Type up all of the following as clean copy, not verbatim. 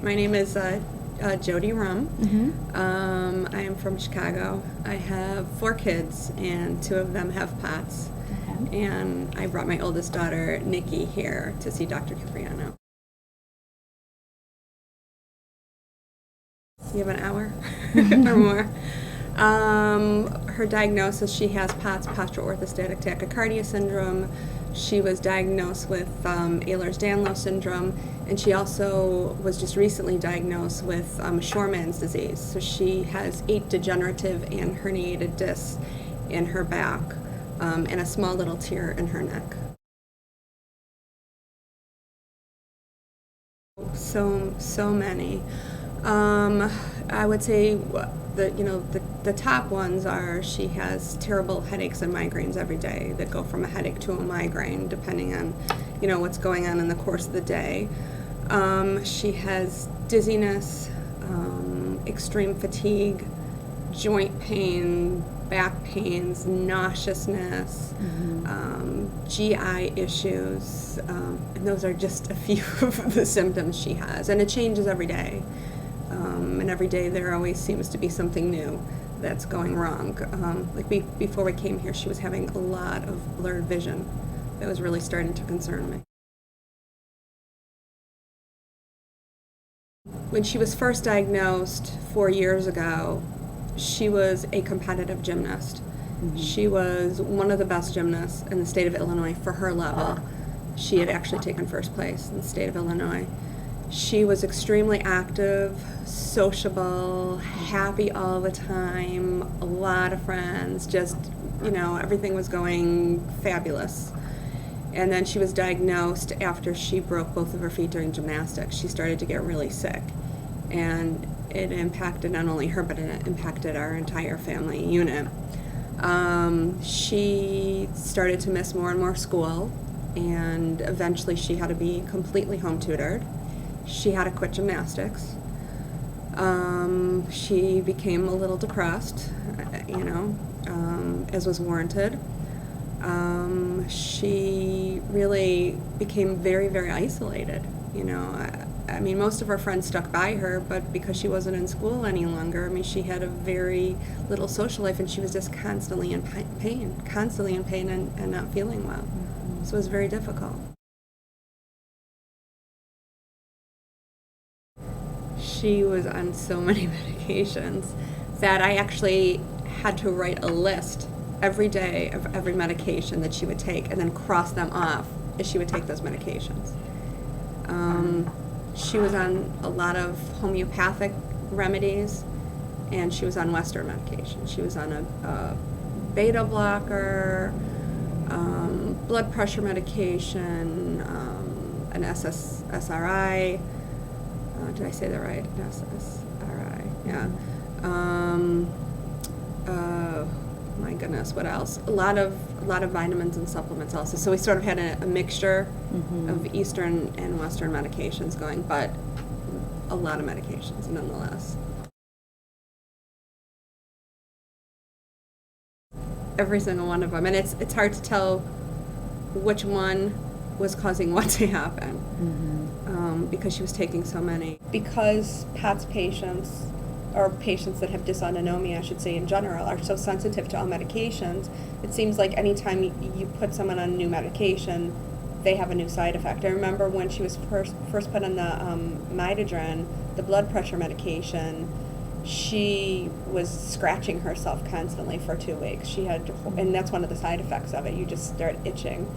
My name is Jody Rum. Mm-hmm. I am from Chicago. I have 4 kids, and 2 of them have POTS. Okay. And I brought my oldest daughter, Nikki, here to see Dr. Kyprianou. You have an hour or more. Her diagnosis, she has POTS, postural orthostatic tachycardia syndrome. She was diagnosed with Ehlers-Danlos syndrome, and she also was just recently diagnosed with Shorman's disease. So she has 8 degenerative and herniated discs in her back and a small little tear in her neck. So many. I would say the top ones are she has terrible headaches and migraines every day that go from a headache to a migraine depending on what's going on in the course of the day. She has dizziness, extreme fatigue, joint pain, back pains, nauseousness, GI issues, and those are just a few of the symptoms she has, and it changes every day. And every day there always seems to be something new that's going wrong. Before we came here, she was having a lot of blurred vision that was really starting to concern me. When she was first diagnosed 4 years ago, she was a competitive gymnast. Mm-hmm. She was one of the best gymnasts in the state of Illinois for her level. She had actually taken first place in the state of Illinois. She was extremely active, sociable, happy all the time, a lot of friends, just, everything was going fabulous. And then she was diagnosed after she broke both of her feet during gymnastics. She started to get really sick. And it impacted not only her, but it impacted our entire family unit. She started to miss more and more school, and eventually she had to be completely home tutored. She had to quit gymnastics. She became a little depressed, as was warranted. She really became very, very isolated. I mean, most of her friends stuck by her, but because she wasn't in school any longer, she had a very little social life, and she was just constantly in pain and not feeling well. Mm-hmm. So it was very difficult. She was on so many medications that I actually had to write a list every day of every medication that she would take and then cross them off as she would take those medications. She was on a lot of homeopathic remedies, and she was on Western medication. She was on a beta blocker, blood pressure medication, an SSRI. Did I say that right? SSRI, yeah. My goodness, what else? A lot of vitamins and supplements also. So we sort of had a mixture of Eastern and Western medications going, but a lot of medications nonetheless. Every single one of them, and it's hard to tell which one was causing what to happen. Because she was taking so many. Because POTS patients, or patients that have dysautonomia, I should say in general, are so sensitive to all medications, it seems like anytime you put someone on a new medication, they have a new side effect. I remember when she was first put on the Midodrine, the blood pressure medication, she was scratching herself constantly for 2 weeks. She had, and that's one of the side effects of it. You just start itching.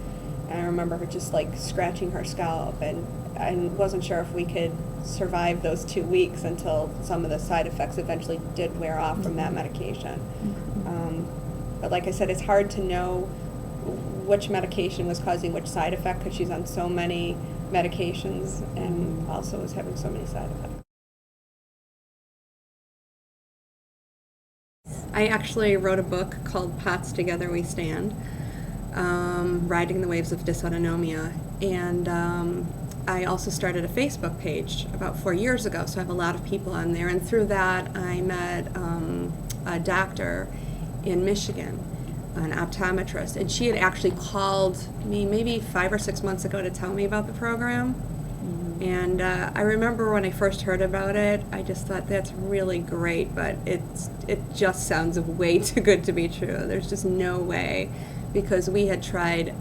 And I remember her just scratching her scalp, and I wasn't sure if we could survive those 2 weeks until some of the side effects eventually did wear off from that medication. But like I said, it's hard to know which medication was causing which side effect because she's on so many medications and also is having so many side effects. I actually wrote a book called POTS Together We Stand, Riding the Waves of Dysautonomia, and I also started a Facebook page about 4 years ago, so I have a lot of people on there, and through that I met a doctor in Michigan, an optometrist, and she had actually called me maybe 5 or 6 months ago to tell me about the program. And I remember when I first heard about it, I just thought that's really great, but it just sounds way too good to be true. There's just no way, because we had tried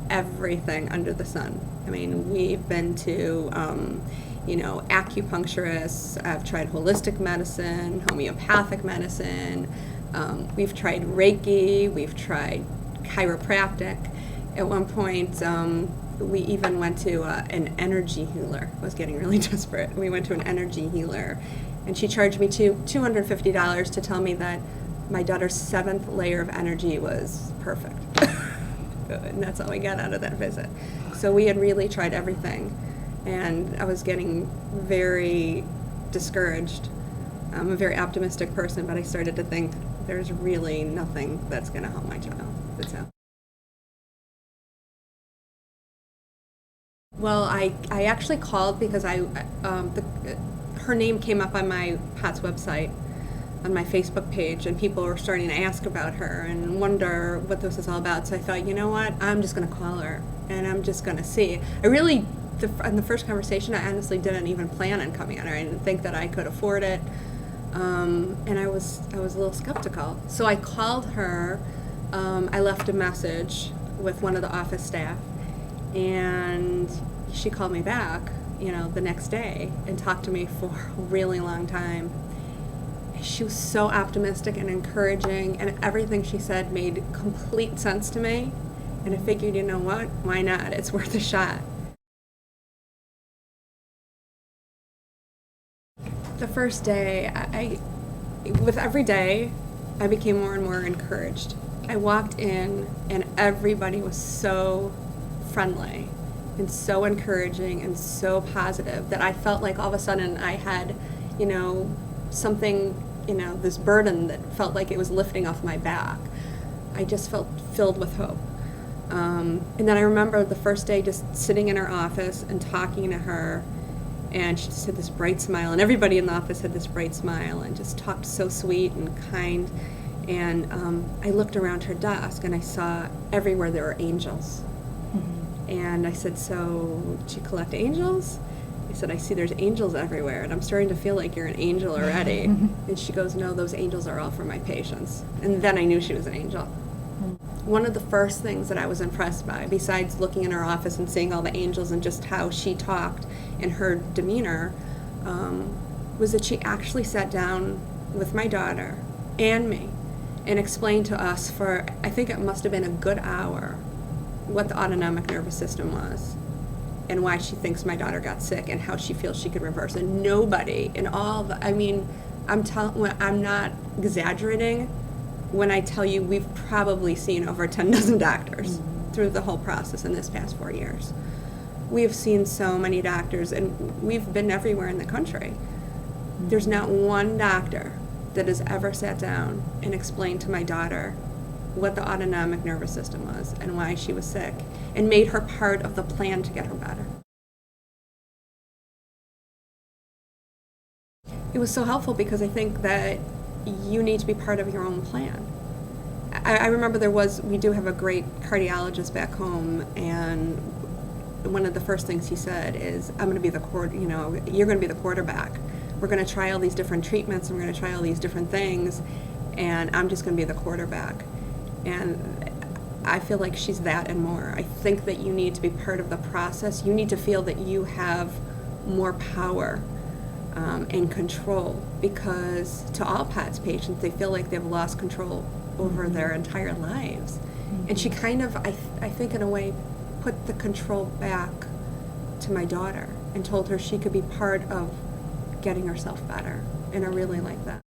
everything under the sun. I mean, we've been to, acupuncturists. I've tried holistic medicine, homeopathic medicine. We've tried Reiki. We've tried chiropractic. At one point, we even went to an energy healer. I was getting really desperate. We went to an energy healer, and she charged me $250 to tell me that my daughter's 7th layer of energy was perfect. And that's all we got out of that visit. So we had really tried everything, and I was getting very discouraged. I'm a very optimistic person, but I started to think there's really nothing that's going to help my child. So. Well, I actually called because her name came up on my POTS website, on my Facebook page, and people were starting to ask about her and wonder what this is all about. So I thought, you know what, I'm just going to call her, and I'm just going to see. I really, in the first conversation, I honestly didn't even plan on coming on her. I didn't think that I could afford it, and I was a little skeptical. So I called her. I left a message with one of the office staff, and she called me back, the next day and talked to me for a really long time. She was so optimistic and encouraging, and everything she said made complete sense to me. And I figured, you know what? Why not? It's worth a shot. The first day, with every day, I became more and more encouraged. I walked in, and everybody was so friendly and so encouraging and so positive that I felt like all of a sudden I had, something, this burden that felt like it was lifting off my back. I just felt filled with hope. And then I remember the first day just sitting in her office and talking to her, and she just had this bright smile, and everybody in the office had this bright smile and just talked so sweet and kind. And I looked around her desk, and I saw everywhere there were angels. And I said, so did you collect angels? I said, I see there's angels everywhere, and I'm starting to feel like you're an angel already. And she goes, no, those angels are all for my patients. And then I knew she was an angel. One of the first things that I was impressed by, besides looking in her office and seeing all the angels and just how she talked and her demeanor, was that she actually sat down with my daughter and me and explained to us for, I think it must have been a good hour, what the autonomic nervous system was and why she thinks my daughter got sick and how she feels she could reverse. And nobody in all the, I'm not exaggerating when I tell you we've probably seen over 10 dozen doctors through the whole process in this past 4 years. We have seen so many doctors, and we've been everywhere in the country. There's not one doctor that has ever sat down and explained to my daughter what the autonomic nervous system was and why she was sick, and made her part of the plan to get her better. It was so helpful because I think that you need to be part of your own plan. I remember we do have a great cardiologist back home, and one of the first things he said is, I'm going to be you're going to be the quarterback. We're going to try all these different treatments, and we're going to try all these different things, and I'm just going to be the quarterback. And I feel like she's that and more. I think that you need to be part of the process. You need to feel that you have more power and control, because to all POTS patients, they feel like they've lost control over their entire lives. And she kind of, I think in a way, put the control back to my daughter and told her she could be part of getting herself better. And I really like that.